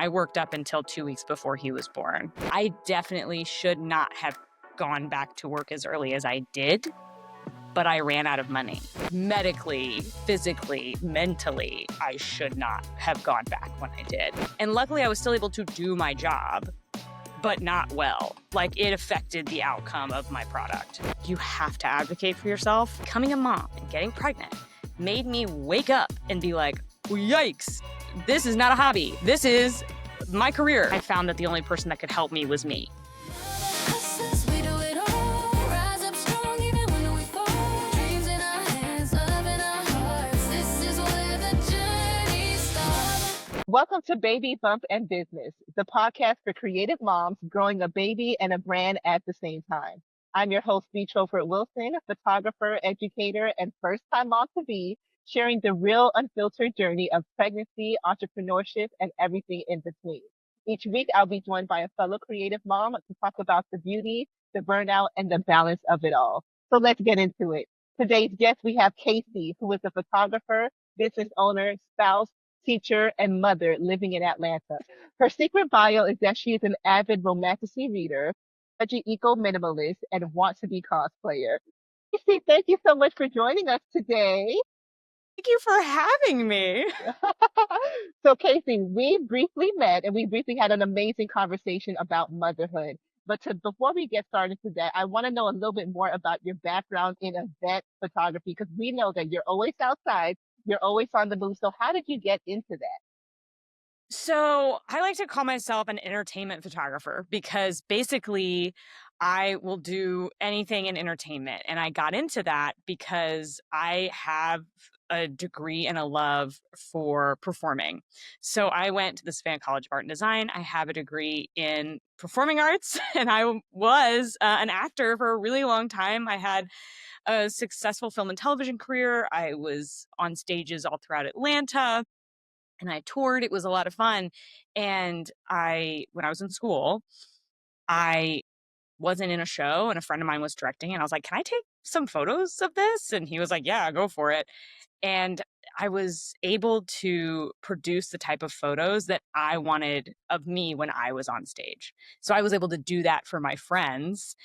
I worked up until 2 weeks before he was born. I definitely should not have gone back to work as early as I did, but I ran out of money. Medically, physically, mentally, I should not have gone back when I did. And luckily, I was still able to do my job, but not well. Like, it affected the outcome of my product. You have to advocate for yourself. Becoming a mom and getting pregnant made me wake up and be like, yikes, this is not a hobby. This is my career. I found that the only person that could help me was me. Welcome to Baby Bump and Business, the podcast for creative moms growing a baby and a brand at the same time. I'm your host, B. Troford Wilson, photographer, educator, and first-time mom-to-be, sharing the real unfiltered journey of pregnancy, entrepreneurship, and everything in between. Each week, I'll be joined by a fellow creative mom to talk about the beauty, the burnout, and the balance of it all. So let's get into it. Today's guest, we have Casey, who is a photographer, business owner, spouse, teacher, and mother living in Atlanta. Her secret bio is that she is an avid romanticy reader, veggie eco-minimalist, and wants to be cosplayer. Casey, thank you so much for joining us today. Thank you for having me. So, Casey, we briefly met and we briefly had an amazing conversation about motherhood. But before we get started to that, I want to know a little bit more about your background in event photography, because we know that you're always outside, you're always on the move. So how did you get into that? So I like to call myself an entertainment photographer because basically I will do anything in entertainment. And I got into that because I have a degree and a love for performing. So I went to the Savannah College of Art and Design. I have a degree in performing arts, and I was an actor for a really long time. I had a successful film and television career. I was on stages all throughout Atlanta. And I toured. It was a lot of fun. And when I was in school, I wasn't in a show and a friend of mine was directing. And I was like, can I take some photos of this? And he was like, yeah, go for it. And I was able to produce the type of photos that I wanted of me when I was on stage. So I was able to do that for my friends.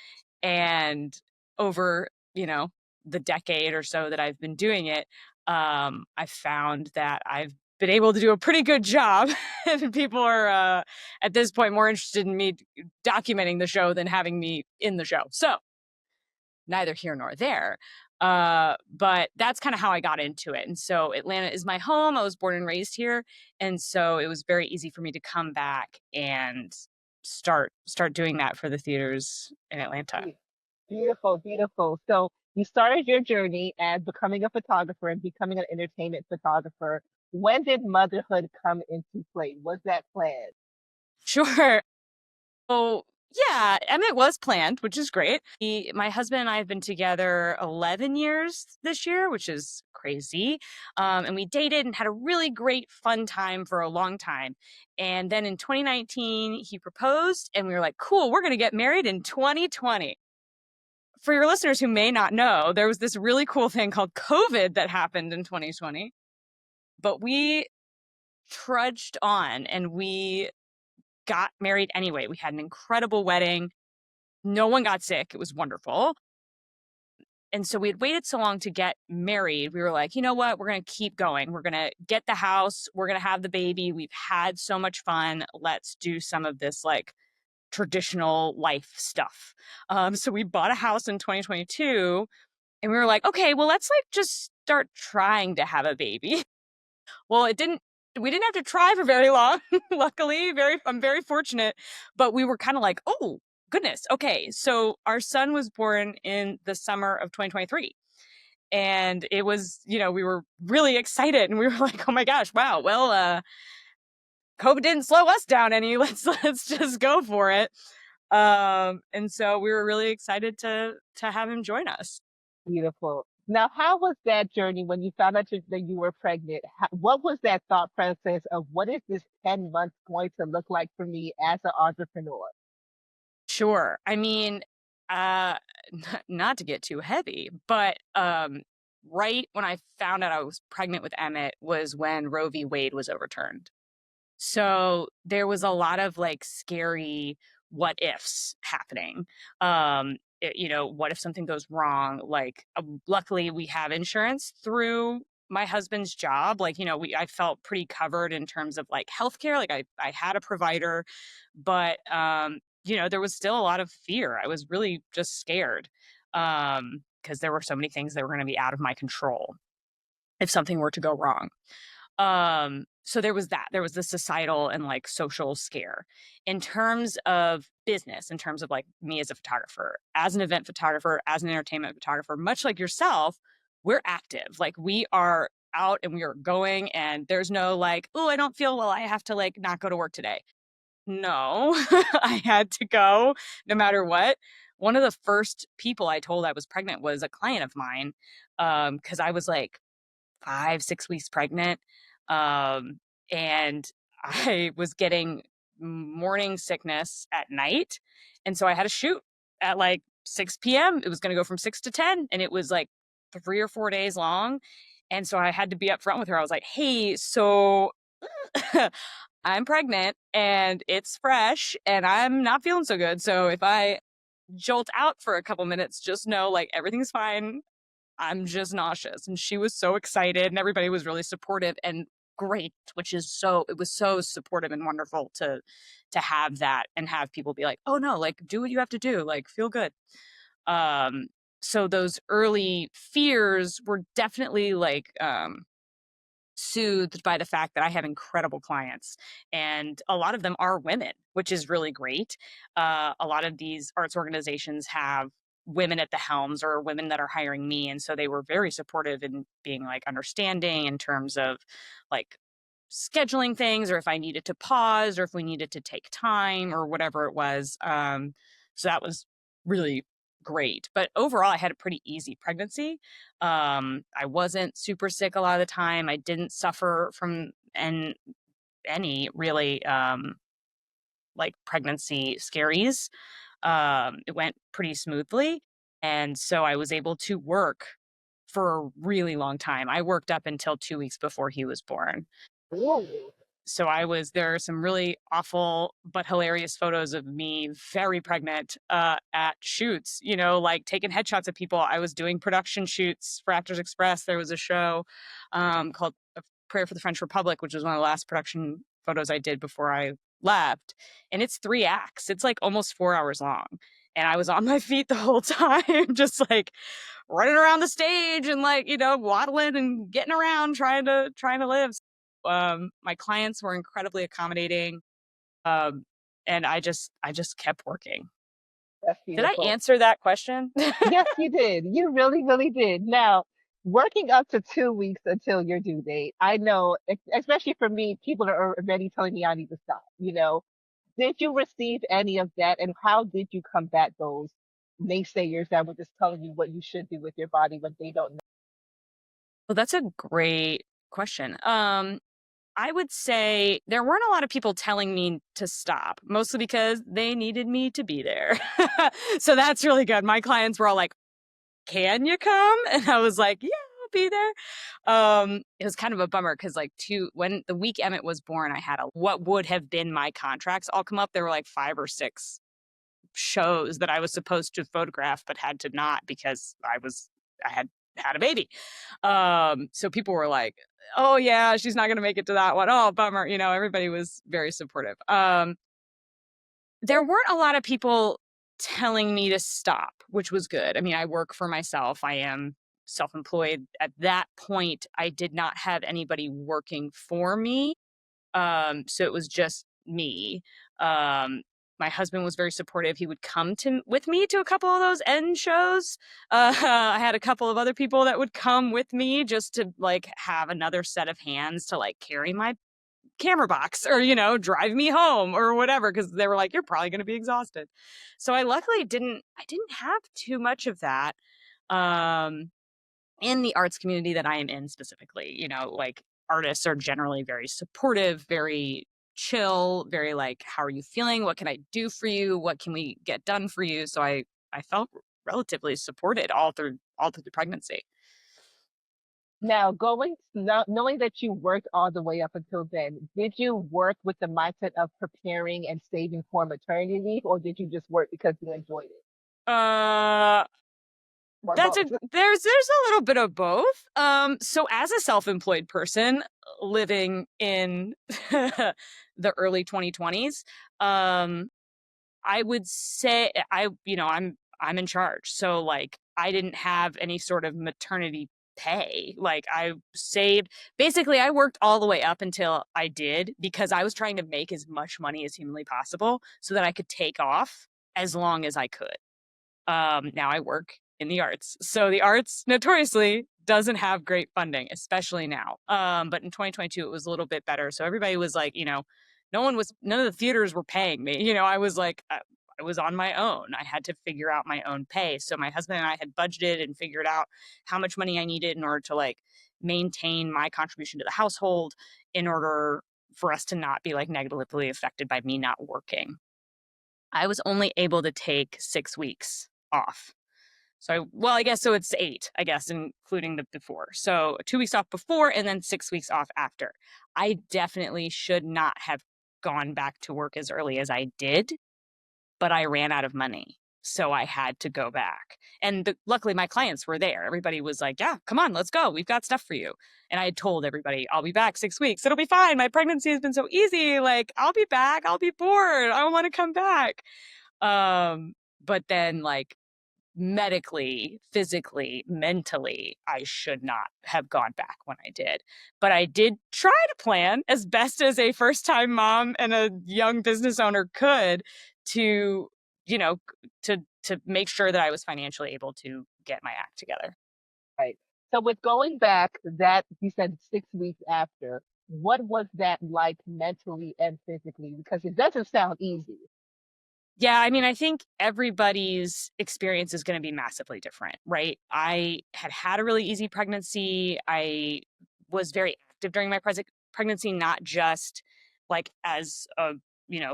And over, the decade or so that I've been doing it, I found that I've been able to do a pretty good job. And people are, at this point, more interested in me documenting the show than having me in the show. So neither here nor there. But that's kind of how I got into it. And so Atlanta is my home. I was born and raised here. And so it was very easy for me to come back and start doing that for the theaters in Atlanta. Beautiful, beautiful. So you started your journey as becoming a photographer and becoming an entertainment photographer. When did motherhood come into play? Was that planned? Sure. So yeah, it was planned, which is great. My husband and I have been together 11 years this year, which is crazy. And we dated and had a really great, fun time for a long time. And then in 2019, he proposed and we were like, cool, we're going to get married in 2020. For your listeners who may not know, there was this really cool thing called COVID that happened in 2020. But we trudged on and we got married anyway. We had an incredible wedding. No one got sick. It was wonderful. And so we had waited so long to get married. We were like, you know what? We're going to keep going. We're going to get the house. We're going to have the baby. We've had so much fun. Let's do some of this like traditional life stuff. So we bought a house in 2022 and we were like, okay, well, let's like just start trying to have a baby. Well, we didn't have to try for very long. Luckily, I'm very fortunate, but we were kind of like, oh goodness. Okay. So our son was born in the summer of 2023 and it was, we were really excited and we were like, oh my gosh, wow. Well, COVID didn't slow us down any. Let's just go for it. And so we were really excited to have him join us. Beautiful. Now, how was that journey when you found out that you were pregnant? What was that thought process of what is this 10 months going to look like for me as an entrepreneur? Sure. I mean, not to get too heavy, but right when I found out I was pregnant with Emmett was when Roe v. Wade was overturned. So there was a lot of like scary what ifs happening. What if something goes wrong? Like, luckily we have insurance through my husband's job. Like, I felt pretty covered in terms of like healthcare. Like I had a provider, but, there was still a lot of fear. I was really just scared, because there were so many things that were going to be out of my control if something were to go wrong. So there was that. There was the societal and like social scare. In terms of business, in terms of like me as a photographer, as an event photographer, as an entertainment photographer, much like yourself, we're active. Like we are out and we are going, and there's no like, oh, I don't feel well, I have to like not go to work today. No, I had to go no matter what. One of the first people I told I was pregnant was a client of mine, because I was like 5, 6 weeks pregnant. Um, and I was getting morning sickness at night. And so I had a shoot at like 6 p.m. It was going to go from 6 to 10, and it was like 3 or 4 days long. And so I had to be upfront with her. I was like, hey, so I'm pregnant and it's fresh and I'm not feeling so good. So if I jolt out for a couple minutes, just know like everything's fine. I'm just nauseous. And she was so excited, and everybody was really supportive and great, it was so supportive and wonderful to have that and have people be like, oh no, like do what you have to do, like feel good. Um, so those early fears were definitely like, soothed by the fact that I have incredible clients, and a lot of them are women, which is really great. A lot of these arts organizations have women at the helms or women that are hiring me. And so they were very supportive in being like understanding in terms of like scheduling things, or if I needed to pause, or if we needed to take time or whatever it was. So that was really great. But overall, I had a pretty easy pregnancy. I wasn't super sick a lot of the time. I didn't suffer from any really, like pregnancy scaries. It went pretty smoothly. And so I was able to work for a really long time. I worked up until 2 weeks before he was born. Ooh, So there are some really awful but hilarious photos of me very pregnant, at shoots, like taking headshots of people. I was doing production shoots for Actors Express. There was a show, called A Prayer for the French Republic, which was one of the last production photos I did before I left. And it's 3 acts. It's like almost 4 hours long. And I was on my feet the whole time, just like running around the stage and like, waddling and getting around trying to live. My clients were incredibly accommodating. Um, and I just kept working. that's Did I beautiful. answer that question? Yes, you did. You really, really did. Now, working up to 2 weeks until your due date, I know, especially for me, people are already telling me I need to stop, you know. Did you receive any of that, and how did you combat those naysayers that were just telling you what you should do with your body when they don't know? Well, that's a great question. I would say there weren't a lot of people telling me to stop, mostly because they needed me to be there. So that's really good. My clients were all like, "Can you come?" And I was like, "Yeah, I'll be there." It was kind of a bummer because like when the week Emmett was born, I had what would have been my contracts all come up. There were like 5 or 6 shows that I was supposed to photograph, but had to not because I had a baby. So people were like, "Oh yeah, she's not going to make it to that one. Oh, bummer." Everybody was very supportive. There weren't a lot of people telling me to stop, which was good. I mean, I work for myself. I am self-employed. At that point, I did not have anybody working for me. So it was just me. Um, my husband was very supportive. He would come to with me to a couple of those end shows. I had a couple of other people that would come with me just to like have another set of hands to like carry my camera box or drive me home or whatever, because they were like, you're probably going to be exhausted. So I didn't have too much of that. Um, in the arts community that I am in specifically, like artists are generally very supportive, very chill, very like, how are you feeling? What can I do for you? What can we get done for you? So I felt relatively supported all through the pregnancy. Now, knowing that you worked all the way up until then, did you work with the mindset of preparing and saving for maternity leave, or did you just work because you enjoyed it, Uh, or both? there's a little bit of both. So as a self-employed person living in the early 2020s, um, I would say I'm in charge. So like I didn't have any sort of maternity pay. Like I saved basically I worked all the way up until I did because I was trying to make as much money as humanly possible so that I could take off as long as I could. Now I work in the arts. So the arts notoriously doesn't have great funding, especially now. But in 2022, it was a little bit better. So everybody was like, none of the theaters were paying me. I was like, I was on my own. I had to figure out my own pay. So my husband and I had budgeted and figured out how much money I needed in order to like maintain my contribution to the household in order for us to not be like negatively affected by me not working. I was only able to take 6 weeks off. Well, I guess so it's 8, I guess, including the before. So 2 weeks off before and then 6 weeks off after. I definitely should not have gone back to work as early as I did, but I ran out of money. So I had to go back. And luckily, my clients were there. Everybody was like, yeah, come on, let's go. We've got stuff for you. And I had told everybody, I'll be back 6 weeks. It'll be fine. My pregnancy has been so easy. Like, I'll be back. I'll be bored. I don't want to come back. But then, like, medically, physically, mentally, I should not have gone back when I did. But I did try to plan as best as a first time mom and a young business owner could to, you know, to make sure that I was financially able to get my act together. Right. So with going back, that you said 6 weeks after, what was that like mentally and physically? Because it doesn't sound easy. Yeah, I mean, I think everybody's experience is going to be massively different, right? I had had a really easy pregnancy. I was very active during my pregnancy, not just like as a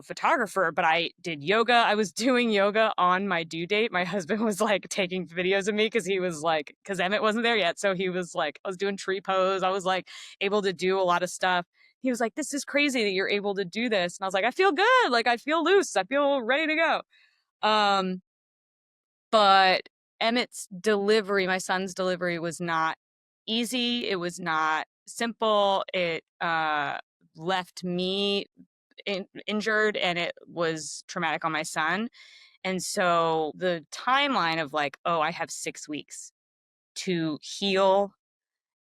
photographer, but I did yoga. I was doing yoga on my due date. My husband was like taking videos of me because he was like, because Emmett wasn't there yet. So he was like, I was doing tree pose. I was like able to do a lot of stuff. He was like, this is crazy that you're able to do this. And I was like, I feel good. Like, I feel loose. I feel ready to go. But Emmett's delivery, my son's delivery, was not easy. It was not simple. It left me injured and it was traumatic on my son. And so the timeline of like, oh, I have 6 weeks to heal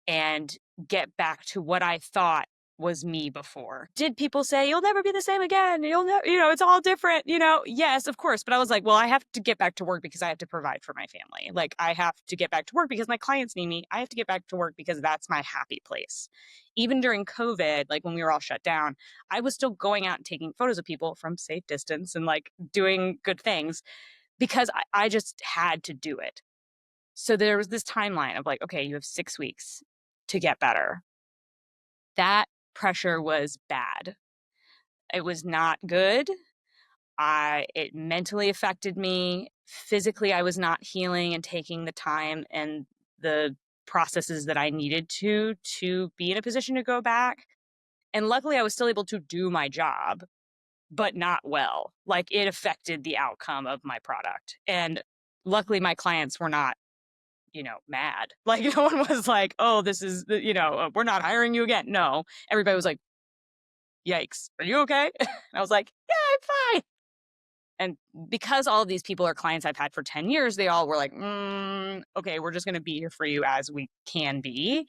and get back to what I thought was me before. Did people say, you'll never be the same again? You'll never, it's all different, Yes, of course. But I was like, well, I have to get back to work because I have to provide for my family. Like, I have to get back to work because my clients need me. I have to get back to work because that's my happy place. Even during COVID, like when we were all shut down, I was still going out and taking photos of people from safe distance and like doing good things because I just had to do it. So there was this timeline of like, okay, you have 6 weeks to get better. That pressure was bad. It was not good. It mentally affected me. Physically, I was not healing and taking the time and the processes that I needed to be in a position to go back. And luckily, I was still able to do my job, but not well. Like it affected the outcome of my product. And luckily, my clients were not mad. Like no one was like, oh, this is, we're not hiring you again. No, everybody was like, yikes, are you okay? And I was like, yeah, I'm fine. And because all of these people are clients I've had for 10 years, they all were like, okay, we're just going to be here for you as we can be.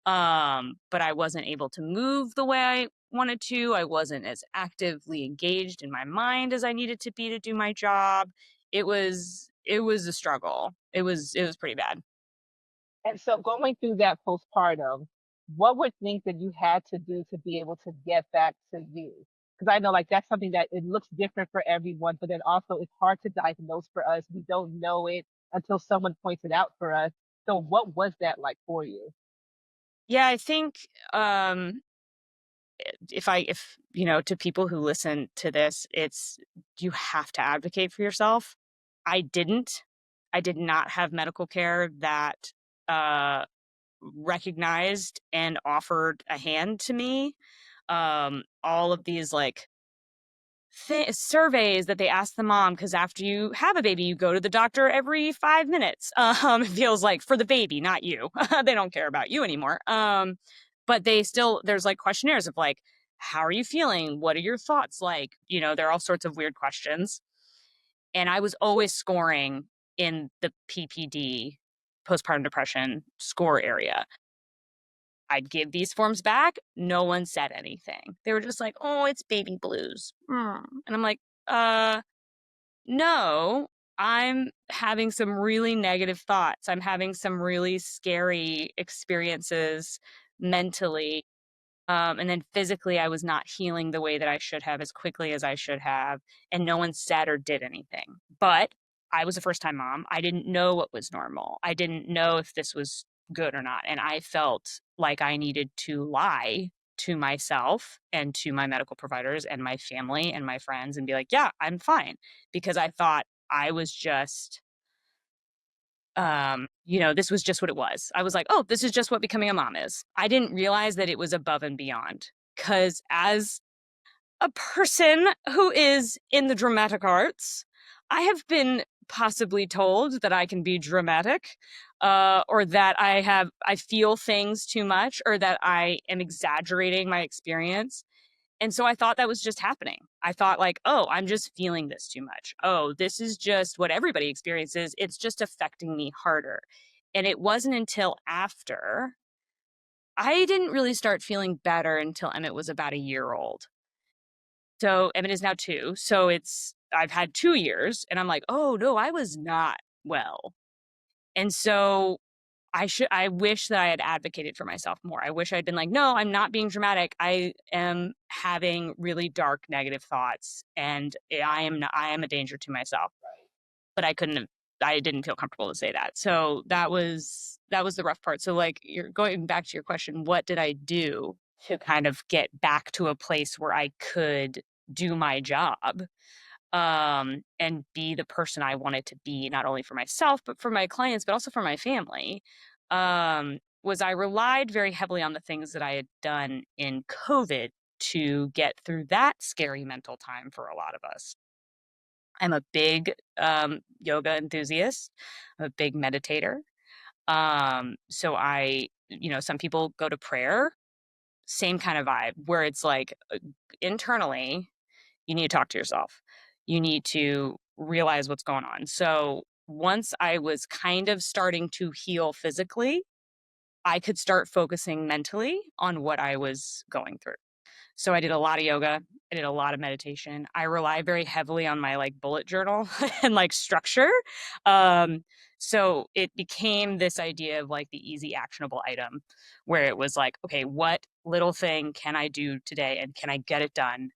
But I wasn't able to move the way I wanted to. I wasn't as actively engaged in my mind as I needed to be to do my job. It was a struggle. It was pretty bad. And so going through that postpartum, what were things that you had to do to be able to get back to you? Because I know like that's something that it looks different for everyone, but then also it's hard to diagnose for us. We don't know it until someone points it out for us. So what was that like for you? Yeah, I think if to people who listen to this, it's you have to advocate for yourself. I didn't. I did not have medical care that recognized and offered a hand to me. All of these like surveys that they ask the mom, because after you have a baby, you go to the doctor every 5 minutes. It feels like for the baby, not you. They don't care about you anymore. But they still, there's like questionnaires of like, how are you feeling? What are your thoughts like? There are all sorts of weird questions. And I was always scoring in the PPD, postpartum depression score area. I'd give these forms back. No one said anything. They were just like, oh, it's baby blues. And I'm like, no, I'm having some really negative thoughts. I'm having some really scary experiences mentally. And then physically, I was not healing the way that I should have as quickly as I should have. And no one said or did anything. But I was a first time mom. I didn't know what was normal. I didn't know if this was good or not. And I felt like I needed to lie to myself and to my medical providers and my family and my friends and be like, yeah, I'm fine. Because I thought I was just this was just what it was. I was like, oh, this is just what becoming a mom is. I didn't realize that it was above and beyond. Because as a person who is in the dramatic arts, I have been possibly told that I can be dramatic, or that I feel things too much, or that I am exaggerating my experience. And so I thought that was just happening. I thought like, oh, I'm just feeling this too much. Oh, this is just what everybody experiences. It's just affecting me harder. And it wasn't until after I didn't really start feeling better until Emmett was about a year old. So Emmett is now 2. So I've had 2 years and I'm like, oh no, I was not well. And so I wish that I had advocated for myself more. I wish I'd been like, no, I'm not being dramatic. I am having really dark, negative thoughts, and I am a danger to myself. But I didn't feel comfortable to say that. So that was the rough part. So like, you're going back to your question, what did I do to kind of get back to a place where I could do my job? And be the person I wanted to be, not only for myself, but for my clients, but also for my family, was I relied very heavily on the things that I had done in COVID to get through that scary mental time for a lot of us. I'm a big yoga enthusiast. I'm a big meditator. So some people go to prayer, same kind of vibe, where it's like internally, you need to talk to yourself. You need to realize what's going on. So once I was kind of starting to heal physically, I could start focusing mentally on what I was going through. So I did a lot of yoga. I did a lot of meditation. I rely very heavily on my like bullet journal and like structure. So it became this idea of like the easy actionable item where it was like, okay, what little thing can I do today and can I get it done?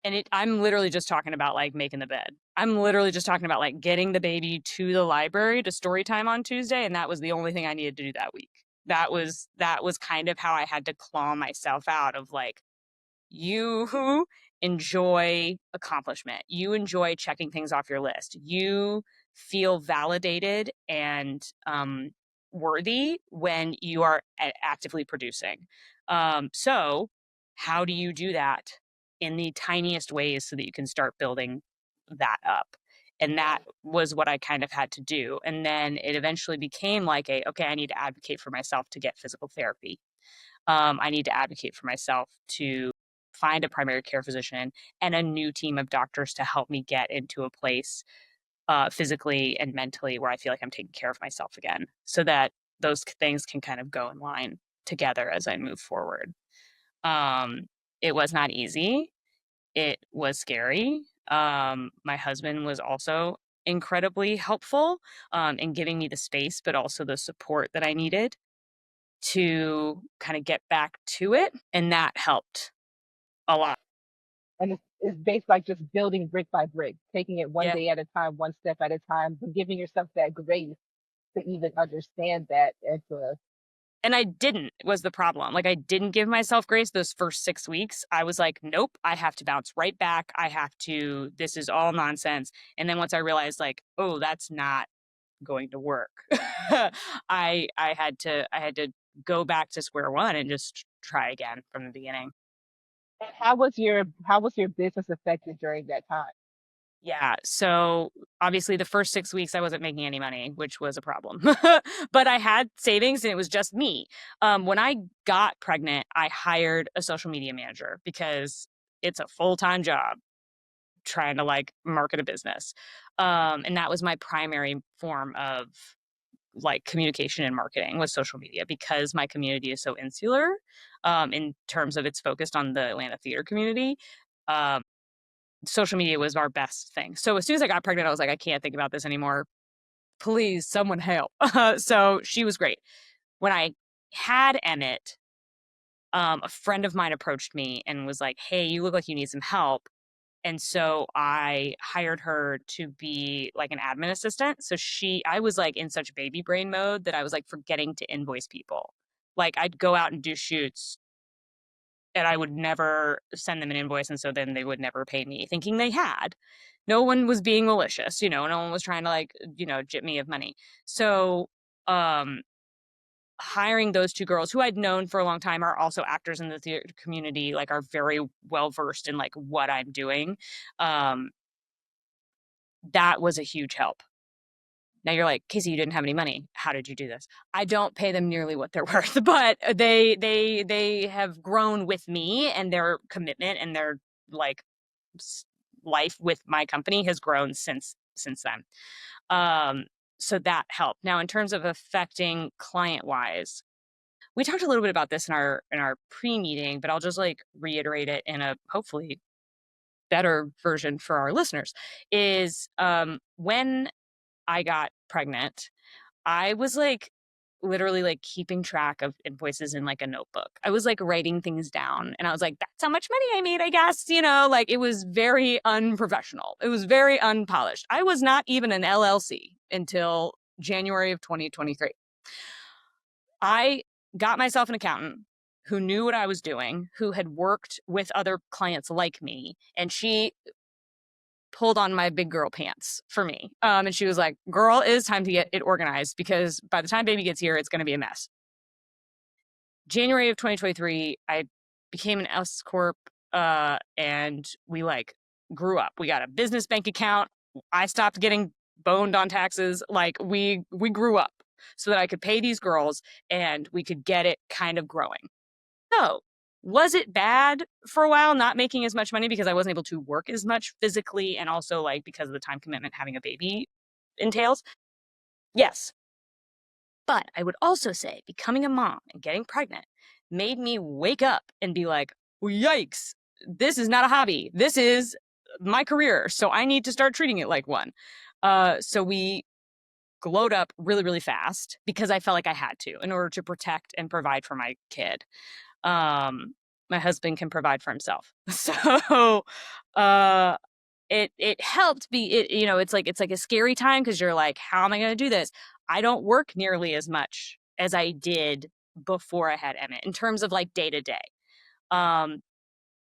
And I'm literally just talking about like making the bed. I'm literally just talking about like getting the baby to the library to story time on Tuesday. And that was the only thing I needed to do that week. That was kind of how I had to claw myself out of like, you enjoy accomplishment. You enjoy checking things off your list. You feel validated and worthy when you are actively producing. So, how do you do that in the tiniest ways so that you can start building that up? And that was what I kind of had to do. And then it eventually became like okay, I need to advocate for myself to get physical therapy. I need to advocate for myself to find a primary care physician and a new team of doctors to help me get into a place physically and mentally where I feel like I'm taking care of myself again so that those things can kind of go in line together as I move forward. Um, it was not easy. It was scary. My husband was also incredibly helpful in giving me the space, but also the support that I needed to kind of get back to it. And that helped a lot. And it's based like just building brick by brick, taking it one Yeah. day at a time, one step at a time, but giving yourself that grace to even understand that and to And I didn't was the problem. Like I didn't give myself grace those first 6 weeks. I was like, nope, I have to bounce right back. This is all nonsense. And then once I realized like, oh, that's not going to work. I had to go back to square one and just try again from the beginning. And how was your business affected during that time? Yeah. So obviously the first 6 weeks I wasn't making any money, which was a problem. But I had savings and it was just me. When I got pregnant, I hired a social media manager because it's a full-time job trying to like market a business. And that was my primary form of like communication and marketing was social media because my community is so insular in terms of it's focused on the Atlanta theater community. Um, Social media was our best thing. So as soon as I got pregnant, I was like, I can't think about this anymore. Please, someone help. So she was great. When I had Emmett, a friend of mine approached me and was like, hey, you look like you need some help. And so I hired her to be like an admin assistant. So I was like in such baby brain mode that I was like forgetting to invoice people. Like I'd go out and do shoots and I would never send them an invoice. And so then they would never pay me, thinking they had. No one was being malicious, no one was trying to like, jip me of money. So, um, hiring those two girls who I'd known for a long time are also actors in the theater community, like are very well versed in like what I'm doing. Um, that was a huge help. Now you're like, Casey, you didn't have any money. How did you do this? I don't pay them nearly what they're worth, but they have grown with me and their commitment and their like life with my company has grown since then. Um, so that helped. Now in terms of affecting client wise, we talked a little bit about this in our pre-meeting, but I'll just like reiterate it in a hopefully better version for our listeners is when I got pregnant, I was like literally like keeping track of invoices in like a notebook. I was like writing things down and I was like, that's how much money I made, I guess. Like it was very unprofessional. It was very unpolished. I was not even an LLC until January of 2023. I got myself an accountant who knew what I was doing, who had worked with other clients like me, and she pulled on my big girl pants for me. And she was like, girl, it is time to get it organized because by the time baby gets here, it's going to be a mess. January of 2023, I became an S Corp and we like grew up. We got a business bank account. I stopped getting boned on taxes. Like we grew up so that I could pay these girls and we could get it kind of growing. So, was it bad for a while not making as much money because I wasn't able to work as much physically and also like because of the time commitment having a baby entails? Yes. But I would also say becoming a mom and getting pregnant made me wake up and be like, yikes, this is not a hobby. This is my career. So I need to start treating it like one. So we glowed up really, really fast because I felt like I had to in order to protect and provide for my kid. My husband can provide for himself. So uh it helped be it it's like a scary time because you're like, how am I going to do this? I don't work nearly as much as I did before I had Emmett in terms of like day to day. Um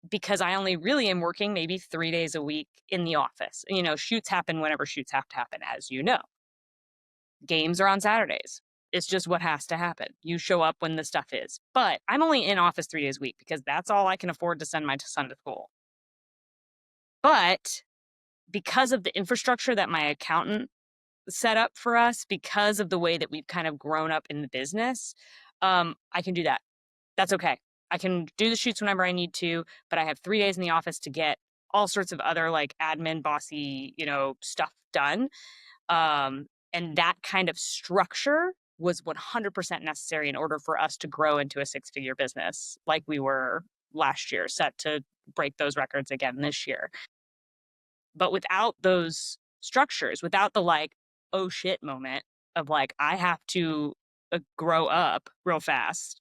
because I only really am working maybe 3 days a week in the office. Shoots happen whenever shoots have to happen, as you know. Games are on Saturdays. It's just what has to happen. You show up when the stuff is. But I'm only in office 3 days a week because that's all I can afford to send my son to school. But because of the infrastructure that my accountant set up for us, because of the way that we've kind of grown up in the business, I can do that. That's okay. I can do the shoots whenever I need to, but I have 3 days in the office to get all sorts of other like admin bossy, stuff done. And that kind of structure was 100% necessary in order for us to grow into a six-figure business like we were last year, set to break those records again this year. But without those structures, without the like, oh shit moment of like, I have to grow up real fast.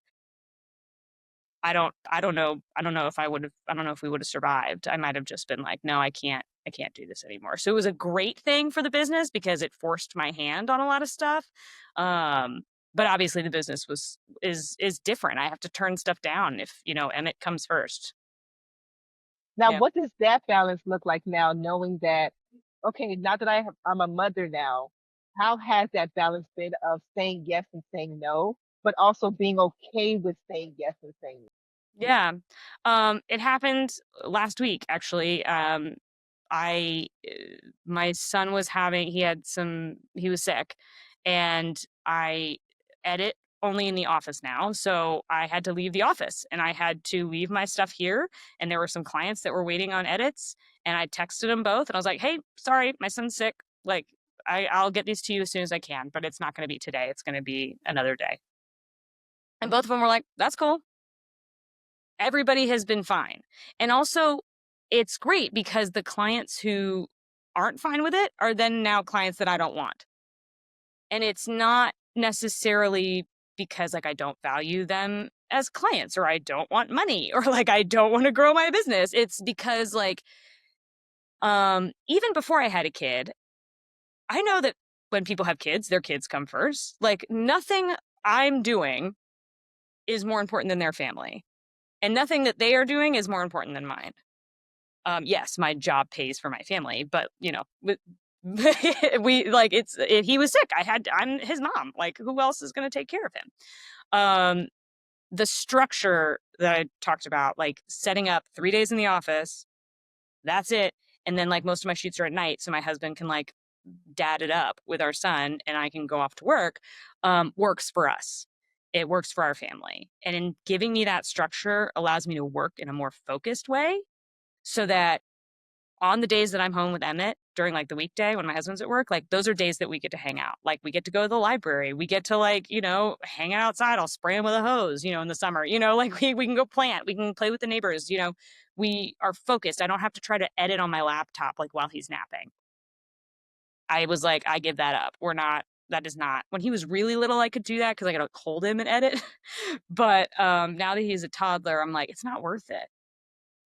I don't know if I don't know if we would have survived. I might have just been like, no, I can't do this anymore. So it was a great thing for the business because it forced my hand on a lot of stuff. Um, but obviously the business is different. I have to turn stuff down if, Emmett comes first. Now, Yeah. what does that balance look like now, knowing that, okay, now that I'm a mother now, how has that balance been of saying yes and saying no? but also being okay with saying yes and saying no. Yeah. It happened last week, actually. I my son was he was sick, and I edit only in the office now. So I had to leave the office and I had to leave my stuff here. And there were some clients that were waiting on edits. And I texted them both and I was like, hey, sorry, my son's sick. Like, I'll get these to you as soon as I can, but it's not going to be today. It's going to be another day. And both of them were like, that's cool. Everybody has been fine. And also, it's great because the clients who aren't fine with it are then now clients that I don't want. And it's not necessarily because like I don't value them as clients or I don't want money or like I don't want to grow my business. It's because like even before I had a kid, I know that when people have kids, their kids come first. Like nothing I'm doing is more important than their family. And nothing that they are doing is more important than mine. Yes, my job pays for my family, but you know, we like he was sick. I'm his mom. Like who else is going to take care of him? Um, the structure that I talked about, like setting up 3 days in the office, that's it. And then like most of my shoots are at night, so my husband can like dad it up with our son, and I can go off to work. Works for us. It works for our family, and in giving me that structure allows me to work in a more focused way so that on the days that I'm home with Emmett during like the weekday when my husband's at work, like those are days that we get to hang out. Like we get to go to the library. We get to like, hang out outside. I'll spray him with a hose, in the summer, like we can go plant, we can play with the neighbors, we are focused. I don't have to try to edit on my laptop like while he's napping. I was like, I give that up. That is not, when he was really little, I could do that because I could hold him and edit. But now that he's a toddler, I'm like, it's not worth it.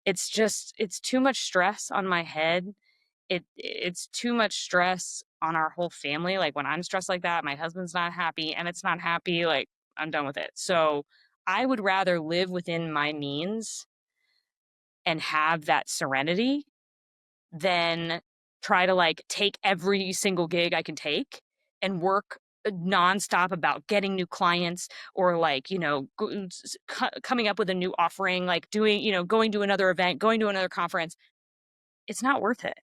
It's too much stress on my head. It's too much stress on our whole family. Like when I'm stressed like that, my husband's not happy and it's not happy. Like I'm done with it. So I would rather live within my means and have that serenity than try to like take every single gig I can take and work nonstop about getting new clients or like, coming up with a new offering, like doing, going to another event, going to another conference. It's not worth it.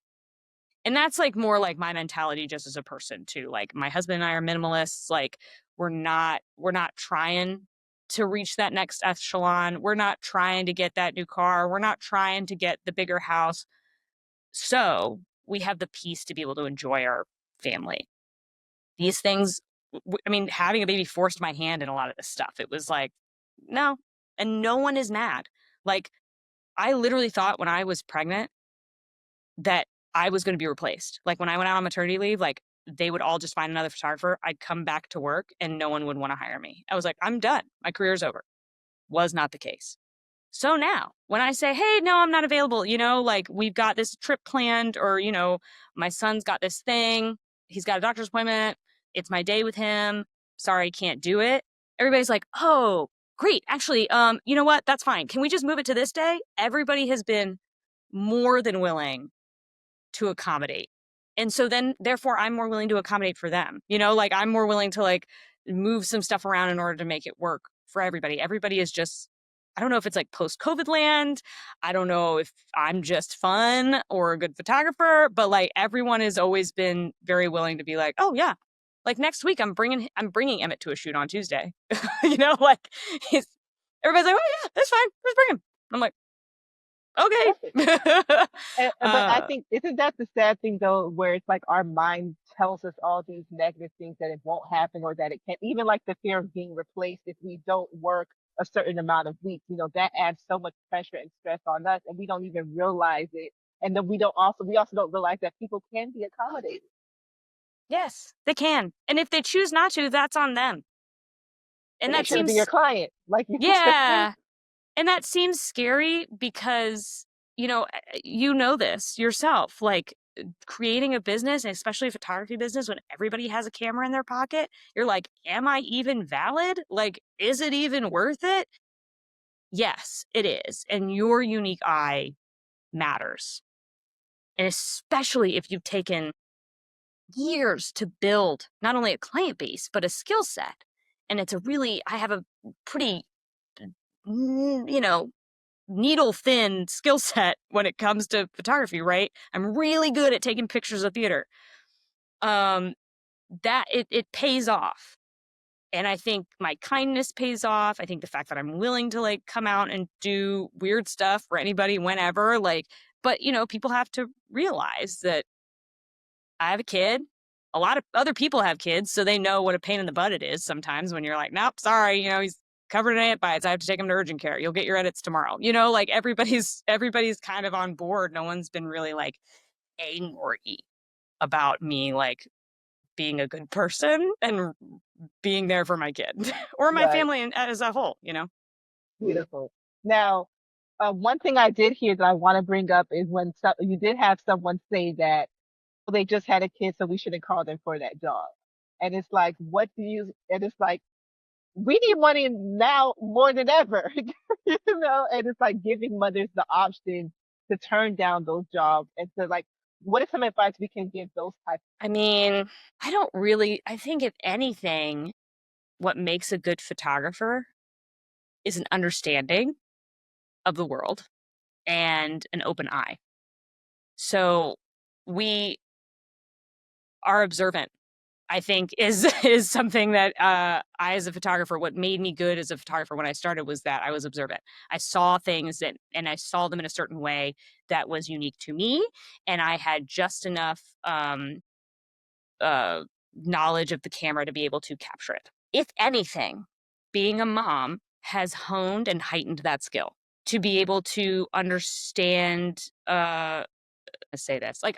And that's like more like my mentality just as a person too. Like my husband and I are minimalists. Like we're not trying to reach that next echelon. We're not trying to get that new car. We're not trying to get the bigger house. So we have the peace to be able to enjoy our family. These things, I mean, having a baby forced my hand in a lot of this stuff. It was like, no, and no one is mad. Like I literally thought when I was pregnant that I was going to be replaced. Like when I went out on maternity leave, like they would all just find another photographer. I'd come back to work and no one would want to hire me. I was like, I'm done. My career's over. Was not the case. So now when I say, hey, no, I'm not available, like we've got this trip planned or, my son's got this thing. He's got a doctor's appointment. It's my day with him. Sorry, can't do it. Everybody's like, oh, great. Actually, you know what? That's fine. Can we just move it to this day? Everybody has been more than willing to accommodate. And so then therefore I'm more willing to accommodate for them. Like I'm more willing to like move some stuff around in order to make it work for everybody. Everybody is just, I don't know if it's like post-COVID land. I don't know if I'm just fun or a good photographer, but like everyone has always been very willing to be like, oh yeah, like next week I'm bringing Emmett to a shoot on Tuesday. Like he's, everybody's like, oh yeah, that's fine. Let's bring him. I'm like, okay. Perfect. But I uh, think isn't that the sad thing though, where it's like our mind tells us all these negative things that it won't happen or that it can't. Even like the fear of being replaced if we don't work a certain amount of weeks, that adds so much pressure and stress on us, and we don't even realize it. And then we also don't realize that people can be accommodated. Yes, they can. And if they choose not to, that's on them. And And they that shouldn't be your seems, client, like you said. yeah. And that seems scary because, you know this yourself. Like creating a business, and especially a photography business, when everybody has a camera in their pocket, you're like, am I even valid? Like, is it even worth it? Yes, it is. And your unique eye matters. And especially if you've taken years to build not only a client base, but a skill set. And I have a pretty, you know, needle thin skill set when it comes to photography, right? I'm really good at taking pictures of theater. Um, that it pays off. And I think my kindness pays off. I think the fact that I'm willing to like come out and do weird stuff for anybody whenever, like, but people have to realize that I have a kid. A lot of other people have kids, so they know what a pain in the butt it is sometimes when you're like, nope, sorry, he's covered in ant bites. I have to take him to urgent care. You'll get your edits tomorrow. Like everybody's kind of on board. No one's been really like angry about me like being a good person and being there for my kid or my Right. family as a whole. Beautiful. Now, one thing I did hear that I want to bring up is when you did have someone say that, well, they just had a kid, so we shouldn't call them for that job. And it's like, and it's like, we need money now more than ever, and it's like giving mothers the option to turn down those jobs and to like, what is some advice we can give those types? I mean, I think if anything, what makes a good photographer is an understanding of the world and an open eye. So we are observant, I think is is something that I as a photographer, what made me good as a photographer when I started was that I was observant. I saw things and I saw them in a certain way that was unique to me, and I had just enough uh, knowledge of the camera to be able to capture it. If anything, being a mom has honed and heightened that skill to be able to understand say this. Like,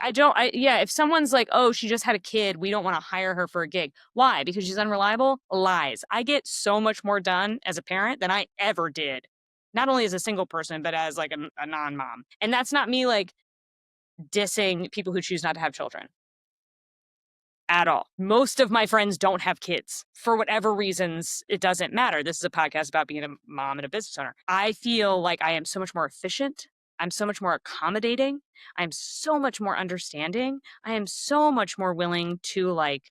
yeah, if someone's like, oh, she just had a kid, we don't want to hire her for a gig. Why? Because she's unreliable? Lies. I get so much more done as a parent than I ever did, not only as a single person, but as like a non mom. And that's not me like dissing people who choose not to have children at all. Most of my friends don't have kids for whatever reasons. It doesn't matter. This is a podcast about being a mom and a business owner. I feel like I am so much more efficient. I'm so much more accommodating. I'm so much more understanding. I am so much more willing to like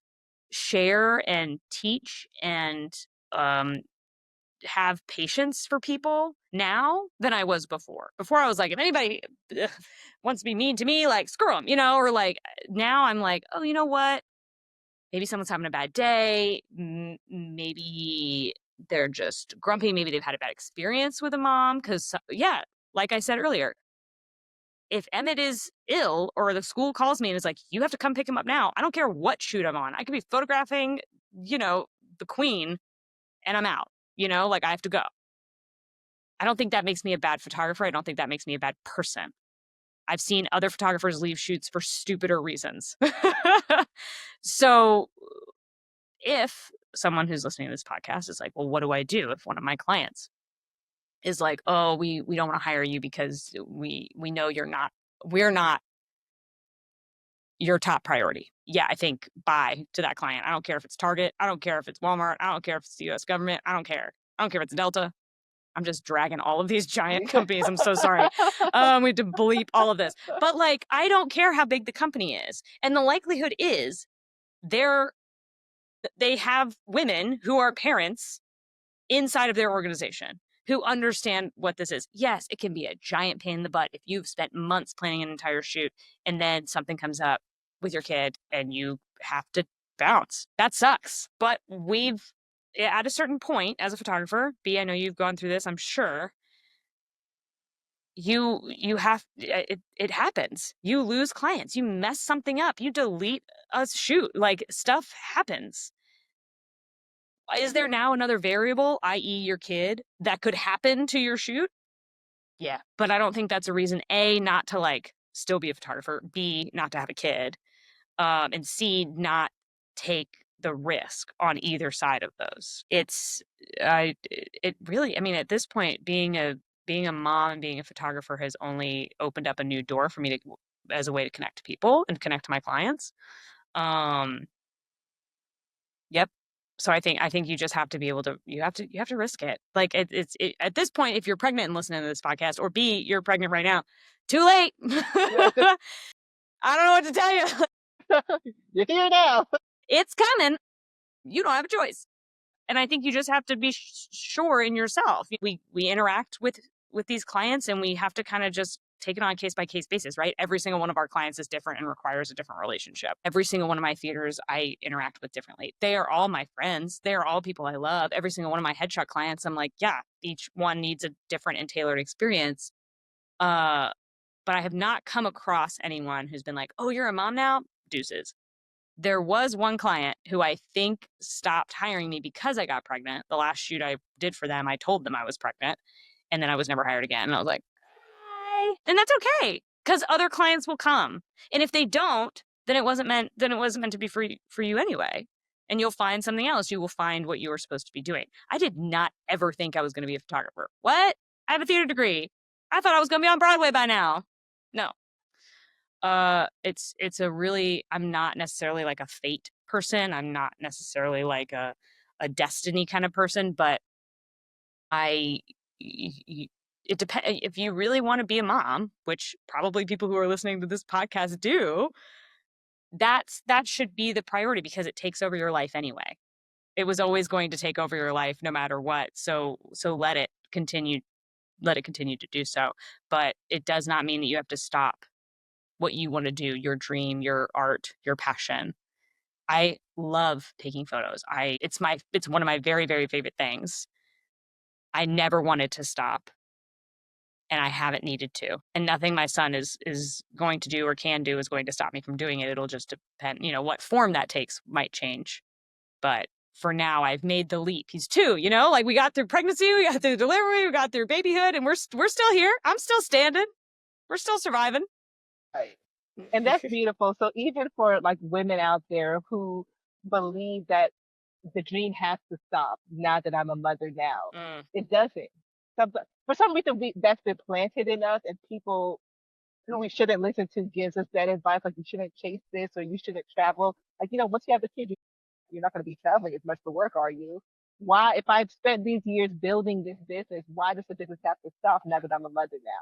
share and teach and um, have patience for people now than I was before. Before I was like, if anybody wants to be mean to me, like screw them, or like now I'm like, oh, you know what? Maybe someone's having a bad day. Maybe they're just grumpy. Maybe they've had a bad experience with a mom. Because, yeah, like I said earlier, if Emmett is ill or the school calls me and is like, you have to come pick him up now, I don't care what shoot I'm on. I could be photographing, the queen and I'm out, like I have to go. I don't think that makes me a bad photographer. I don't think that makes me a bad person. I've seen other photographers leave shoots for stupider reasons. So if someone who's listening to this podcast is like, well, what do I do if one of my clients is like, oh, we don't want to hire you because we know we're not your top priority. Yeah, I think bye to that client. I don't care if it's Target. I don't care if it's Walmart. I don't care if it's the US government. I don't care. I don't care if it's Delta. I'm just dragging all of these giant companies. I'm so sorry. We have to bleep all of this. But like, I don't care how big the company is. And the likelihood is they have women who are parents inside of their organization who understand what this is. Yes, it can be a giant pain in the butt if you've spent months planning an entire shoot and then something comes up with your kid and you have to bounce. That sucks. But at a certain point as a photographer, B, I know you've gone through this, I'm sure, you have it happens. You lose clients, you mess something up, you delete a shoot, like stuff happens. Is there now another variable, i.e. your kid, that could happen to your shoot? Yeah. But I don't think that's a reason, A, not to like still be a photographer, B, not to have a kid, and C, not take the risk on either side of those. It really, I mean, at this point, being a mom and being a photographer has only opened up a new door for me as a way to connect to people and connect to my clients. Um, Yep. So I think you just have to be able to you have to risk it. Like at this point, if you're pregnant and listening to this podcast, or B, you're pregnant right now, too late. I don't know what to tell you. You're here now. It's coming. You don't have a choice. And I think you just have to be sure in yourself. We interact with these clients, and we have to kind of just take it on a case by case basis, right? Every single one of our clients is different and requires a different relationship. Every single one of my theaters I interact with differently. They are all my friends. They are all people I love. Every single one of my headshot clients, I'm like, yeah, each one needs a different and tailored experience. But I have not come across anyone who's been like, oh, you're a mom now? Deuces. There was one client who I think stopped hiring me because I got pregnant. The last shoot I did for them, I told them I was pregnant, and then I was never hired again. And I was like, hi. And that's okay, because other clients will come. And if they don't, then it wasn't meant to be for you anyway. And you'll find something else. You will find what you were supposed to be doing. I did not ever think I was going to be a photographer. What? I have a theater degree. I thought I was going to be on Broadway by now. No, it's a really, I'm not necessarily like a fate person. I'm not necessarily like a destiny kind of person, but I, it depends. If you really want to be a mom, which probably people who are listening to this podcast do, that should be the priority, because it takes over your life anyway. It was always going to take over your life no matter what. So let it continue to do so. But it does not mean that you have to stop what you want to do, your dream, your art, your passion. I love taking photos. It's one of my very, very favorite things. I never wanted to stop, and I haven't needed to. And nothing my son is going to do or can do is going to stop me from doing it. It'll just depend, what form that takes might change. But for now, I've made the leap. He's 2, like we got through pregnancy, we got through delivery, we got through babyhood, and we're still here. I'm still standing. We're still surviving. Right. And that's beautiful. So even for like women out there who believe that the dream has to stop now that I'm a mother now, it doesn't. For some reason, that's been planted in us, and people who we shouldn't listen to gives us that advice, like you shouldn't chase this or you shouldn't travel. Like, once you have a kid, you're not going to be traveling as much for work, are you? Why, if I've spent these years building this business, why does the business have to stop now that I'm a mother now?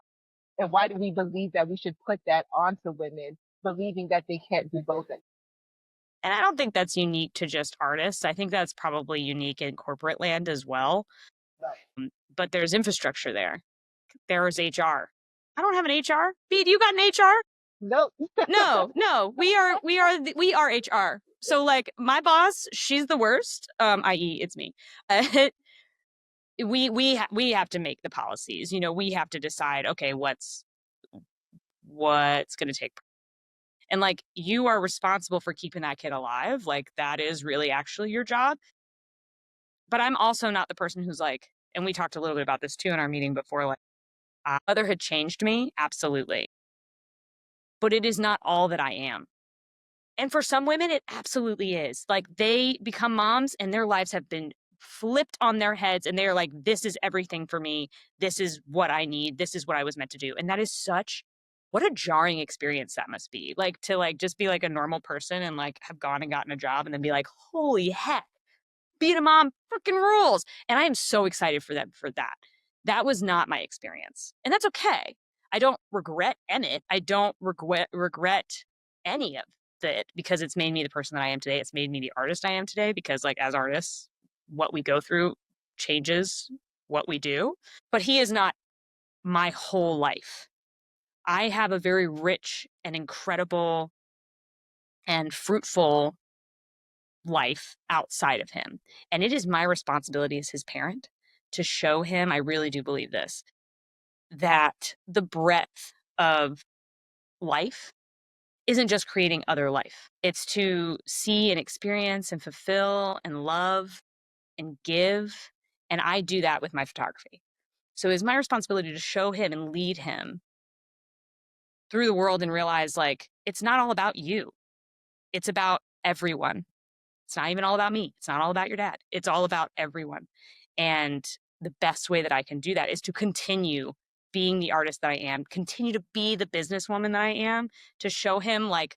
And why do we believe that we should put that onto women, believing that they can't do both? And I don't think that's unique to just artists. I think that's probably unique in corporate land as well. Right. But there's infrastructure there. There is HR. I don't have an HR. B, do you got an HR? Nope. No. We are HR. So like my boss, she's the worst. I.e., it's me. We have to make the policies. We have to decide. Okay, what's going to take. And like, you are responsible for keeping that kid alive. Like, that is really actually your job. But I'm also not the person who's like, and we talked a little bit about this too in our meeting before, like, motherhood changed me. Absolutely. But it is not all that I am. And for some women, it absolutely is. Like, they become moms and their lives have been flipped on their heads, and they're like, this is everything for me. This is what I need. This is what I was meant to do. And that is what a jarring experience that must be. Like, to like just be like a normal person and like have gone and gotten a job and then be like, holy heck, being a mom freaking rules. And I am so excited for them for that. That was not my experience. And that's okay. I don't regret it. I don't regret any of it, because it's made me the person that I am today. It's made me the artist I am today, because like, as artists, what we go through changes what we do. But he is not my whole life. I have a very rich and incredible and fruitful life outside of him. And it is my responsibility as his parent to show him, I really do believe this, that the breadth of life isn't just creating other life. It's to see and experience and fulfill and love and give. And I do that with my photography. So it's my responsibility to show him and lead him through the world and realize, like, it's not all about you. It's about everyone. It's not even all about me. It's not all about your dad. It's all about everyone. And the best way that I can do that is to continue being the artist that I am, continue to be the businesswoman that I am, to show him like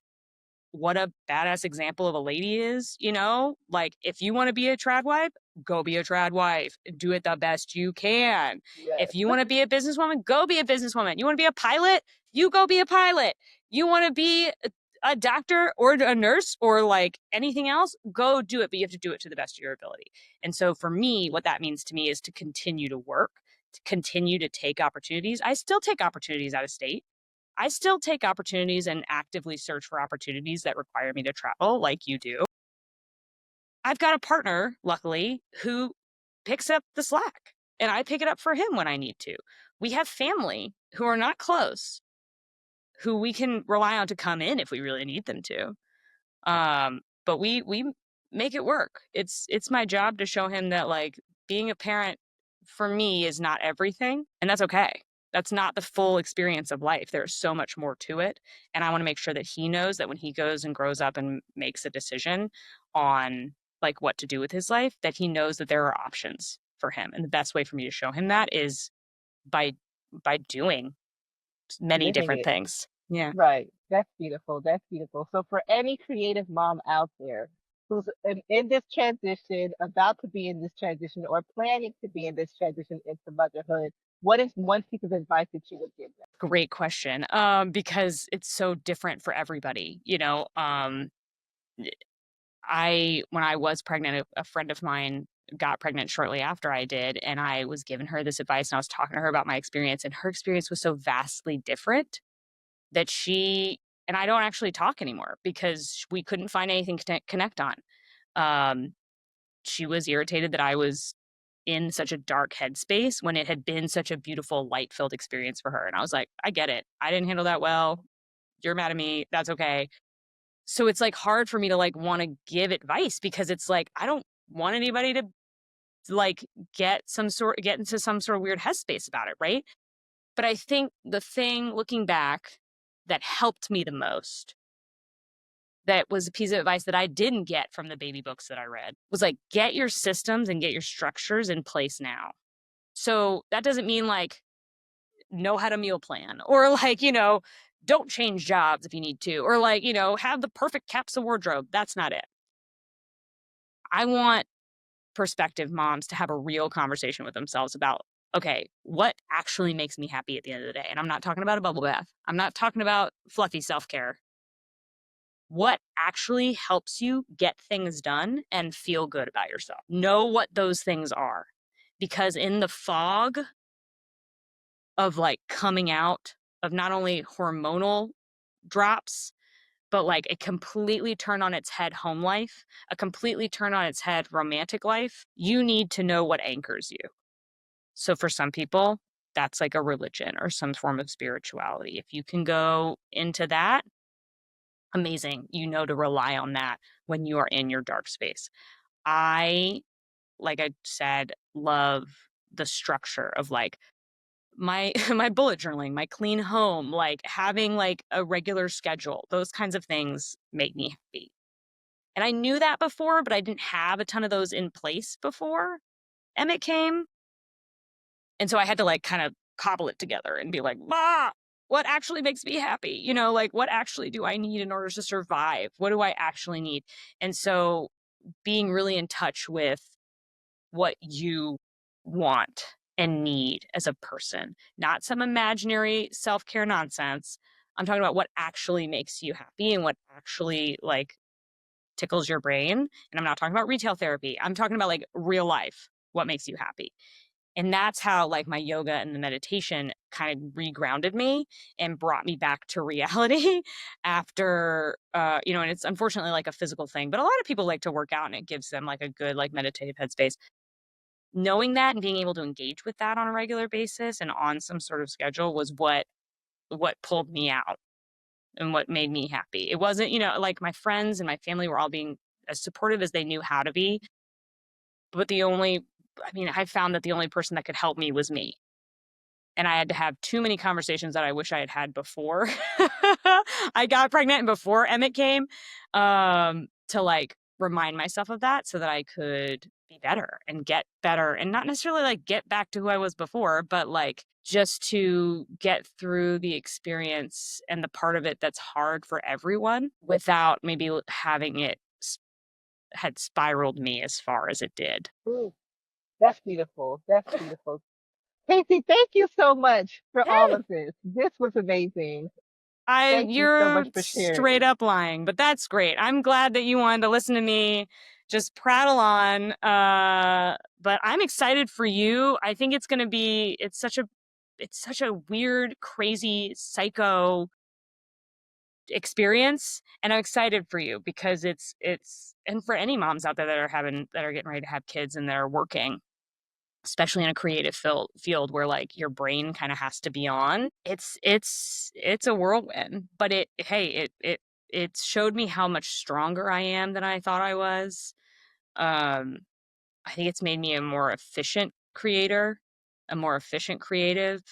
what a badass example of a lady is, like, if you want to be a trad wife, go be a trad wife, do it the best you can. Yes. If you want to be a businesswoman, go be a businesswoman. You want to be a pilot, you go be a pilot. You want to be a doctor or a nurse or like anything else, go do it, but you have to do it to the best of your ability. And so for me, what that means to me is to continue to work, to continue to take opportunities. I still take opportunities out of state. I still take opportunities and actively search for opportunities that require me to travel like you do. I've got a partner, luckily, who picks up the slack and I pick it up for him when I need to. We have family who are not close, who we can rely on to come in if we really need them to. But we make it work. It's my job to show him that like being a parent for me is not everything, and that's okay. That's not the full experience of life. There's so much more to it, and I want to make sure that he knows that when he goes and grows up and makes a decision on like what to do with his life, that he knows that there are options for him. And the best way for me to show him that is by by doing many Living different it. things. Yeah. Right. That's beautiful. That's beautiful. So for any creative mom out there who's in this transition, about to be in this transition, or planning to be in this transition into motherhood, what is one piece of advice that you would give them? Great question. Because it's so different for everybody. When I was pregnant, a friend of mine got pregnant shortly after I did, and I was giving her this advice, and I was talking to her about my experience, and her experience was so vastly different that she and I don't actually talk anymore because we couldn't find anything to connect on. Um, she was irritated that I was in such a dark headspace when it had been such a beautiful, light filled experience for her. And I was like, I get it. I didn't handle that well. You're mad at me. That's okay. So it's like hard for me to like want to give advice because it's like I don't want anybody to like get into some sort of weird headspace about it, right? But I think the thing looking back that helped me the most, that was a piece of advice that I didn't get from the baby books that I read, was like get your systems and get your structures in place now. So that doesn't mean like know how to meal plan or like, don't change jobs if you need to, or like, have the perfect capsule wardrobe. That's not it. I want prospective moms to have a real conversation with themselves about, okay, what actually makes me happy at the end of the day? And I'm not talking about a bubble bath. I'm not talking about fluffy self care. What actually helps you get things done and feel good about yourself? Know what those things are. Because in the fog of like coming out of not only hormonal drops, but like a completely turn on its head home life, a completely turn on its head romantic life, you need to know what anchors you. So for some people, that's like a religion or some form of spirituality. If you can go into that, amazing. You know to rely on that when you are in your dark space. I, like I said, love the structure of like my my bullet journaling, my clean home, like having like a regular schedule. Those kinds of things make me happy. And I knew that before, but I didn't have a ton of those in place before Emmett came. And so I had to like kind of cobble it together and be like, what actually makes me happy? Like what actually do I need in order to survive? What do I actually need? And so being really in touch with what you want and need as a person, not some imaginary self care nonsense. I'm talking about what actually makes you happy and what actually like tickles your brain. And I'm not talking about retail therapy. I'm talking about like real life, what makes you happy. And that's how like my yoga and the meditation kind of regrounded me and brought me back to reality after and it's unfortunately like a physical thing, but a lot of people like to work out and it gives them like a good like meditative headspace. Knowing that and being able to engage with that on a regular basis and on some sort of schedule was what pulled me out and what made me happy. It wasn't, like my friends and my family were all being as supportive as they knew how to be, but I found that the only person that could help me was me. And I had to have too many conversations that I wish I had had before I got pregnant and before Emmett came, to like remind myself of that so that I could be better and get better and not necessarily like get back to who I was before, but like just to get through the experience and the part of it that's hard for everyone without maybe having it had spiraled me as far as it did. Ooh, that's beautiful. That's beautiful. Casey, thank you so much for all Hey, of this. This was amazing. Thank you so you're much for straight sharing. up lying, but that's great. I'm glad that you wanted to listen to me just prattle on. But I'm excited for you. I think it's going to be, it's such a weird, crazy, psycho experience. And I'm excited for you because and for any moms out there that are getting ready to have kids and they're working, especially in a creative field where like your brain kind of has to be on. It's a whirlwind, but it showed me how much stronger I am than I thought I was. Um, I think it's made me a more efficient creator, a more efficient creative.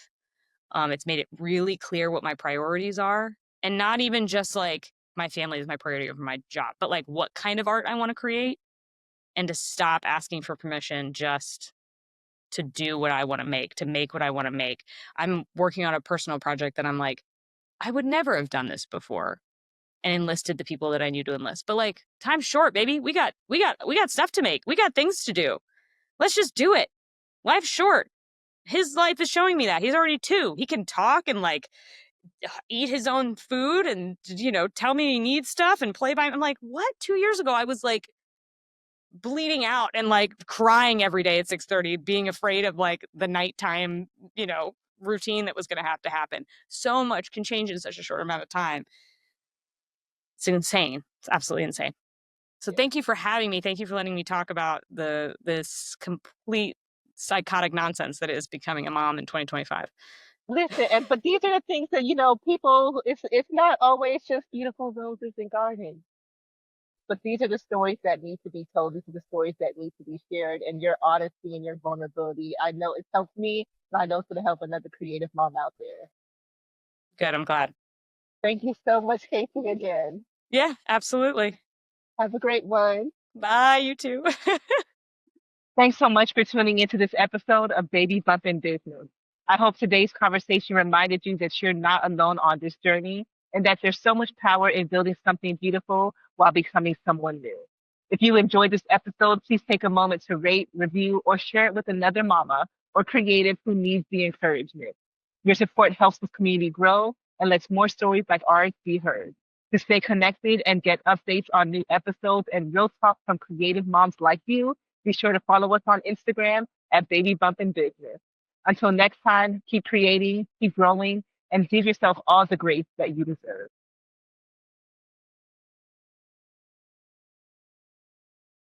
It's made it really clear what my priorities are, and not even just like my family is my priority over my job, but like what kind of art I want to create, and to stop asking for permission just to do what I want to make, to make what I want to make. I'm working on a personal project that I'm like, I would never have done this before and enlisted the people that I knew to enlist. But like, time's short, baby. We got stuff to make. We got things to do. Let's just do it. Life's short. His life is showing me that. He's already 2. He can talk and like eat his own food and tell me he needs stuff and play by. I'm like, what? 2 years ago, I was like bleeding out and like crying every day at 6:30, being afraid of like the nighttime, routine that was going to have to happen. So much can change in such a short amount of time. It's insane. It's absolutely insane. So Yeah. thank you for having me. Thank you for letting me talk about this complete psychotic nonsense that is becoming a mom in 2025. Listen, but these are the things that, people, it's not always just beautiful roses and gardens. But these are the stories that need to be told. These are the stories that need to be shared. And your honesty and your vulnerability, I know it's helped me, and I know it's going to help another creative mom out there. Good. I'm glad. Thank you so much, Casey, again. Yeah, absolutely. Have a great one. Bye, you too. Thanks so much for tuning into this episode of Baby Bump in Business. I hope today's conversation reminded you that you're not alone on this journey and that there's so much power in building something beautiful while becoming someone new. If you enjoyed this episode, please take a moment to rate, review, or share it with another mama or creative who needs the encouragement. Your support helps the community grow and lets more stories like ours be heard. To stay connected and get updates on new episodes and real talk from creative moms like you, be sure to follow us on Instagram at Baby Bump in Business. Until next time, keep creating, keep growing, and give yourself all the grace that you deserve.